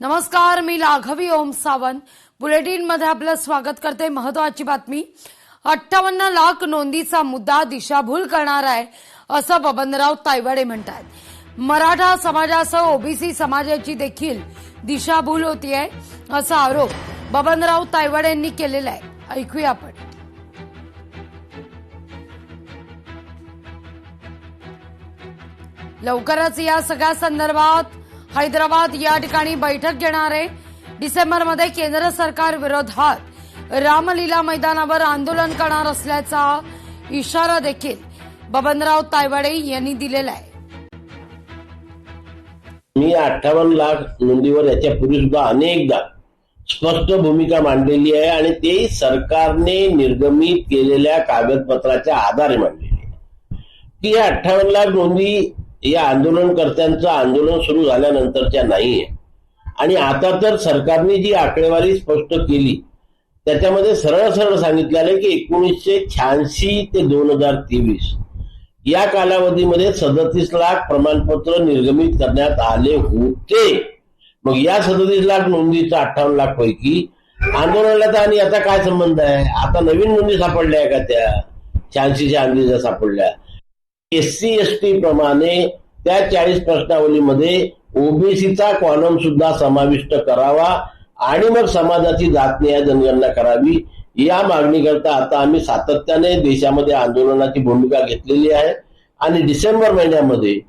नमस्कार, मी लाघवी ओम सावंत बुलेटिन मध्ये आपलं स्वागत करते। महत्वाची बातमी, 58 लाख नोंदीचा मुद्दा दिशाभूल करणार आहे असं बबनराव तायवाडे म्हणतात। मराठा समाजासह ओबीसी समाजाची देखील दिशाभूल होतीये असा आरोप बबनराव तायवाडे यांनी केलेला आहे। ऐकूया आपण। लवकरच या सगळ्या संदर्भात हैदराबाद या ठिकाणी बैठक घेणार आहे। डिसेंबरमध्ये केंद्र सरकार विरोधात रामलीला मैदानावर आंदोलन करणार असल्याचा इशारा देखील बबनराव तायवाडे यांनी दिलेला आहे। मी 58 लाख नोंदीवर याच्यापूर्वी सुद्धा अनेकदा स्पष्ट भूमिका मांडलेली आहे आणि ते सरकारने निर्गमित केलेल्या कागदपत्राच्या आधारे मांडलेली आहे की या 58 लाख नोंदी या आंदोलनकर्त्यांचं आंदोलन सुरू झाल्यानंतरच्या नाहीये। आणि आता तर सरकारने जी आकडेवारी स्पष्ट केली त्याच्यामध्ये सरळ सरळ सांगितलेलं आहे की 1986 ते 2023 या कालावधीमध्ये 37 लाख प्रमाणपत्र निर्गमित करण्यात आले होते। मग या 37 लाख नोंदीचा 58 लाख पैकी आंदोलनाला आणि आता काय संबंध आहे? आता नवीन नोंदी सापडल्या का? त्या 86च्या आंदोलनात सापडल्या। एससी एसटी प्रमाणे त्या 40 प्रश्नावलीमध्ये ओबीसीचा कॉलम सुद्धा समाविष्ट करावा आणि मग समाजाची जातनीय जनगणना करावी या मागणीकरता आता आम्ही सातत्याने देशामध्ये आंदोलनाची भूमिका घेतलेली आहे। आणि डिसेंबर महिन्यामध्ये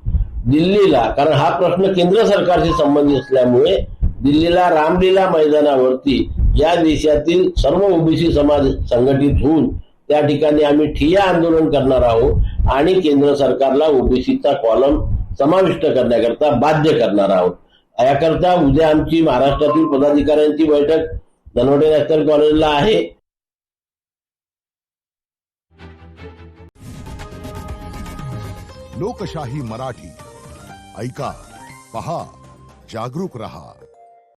दिल्लीला, कारण हा प्रश्न केंद्र सरकारशी संबंधित असल्यामुळे दिल्लीला रामलीला मैदानावरती या देशातील सर्व ओबीसी समाज संघटित होऊन त्या ठिकाणी आम्ही ठिय्या आंदोलन करणार आहोत आणि केंद्र सरकारला ओबीसीचा कॉलम समाविष्ट करण्याकरता बाध्य करणार आहोत। याकरता उद्या आमची महाराष्ट्रातील पदाधिकाऱ्यांची बैठक धनवटे नॅशनल कॉलेजला आहे। लोकशाही मराठी ऐका, पहा, जागरूक रहा।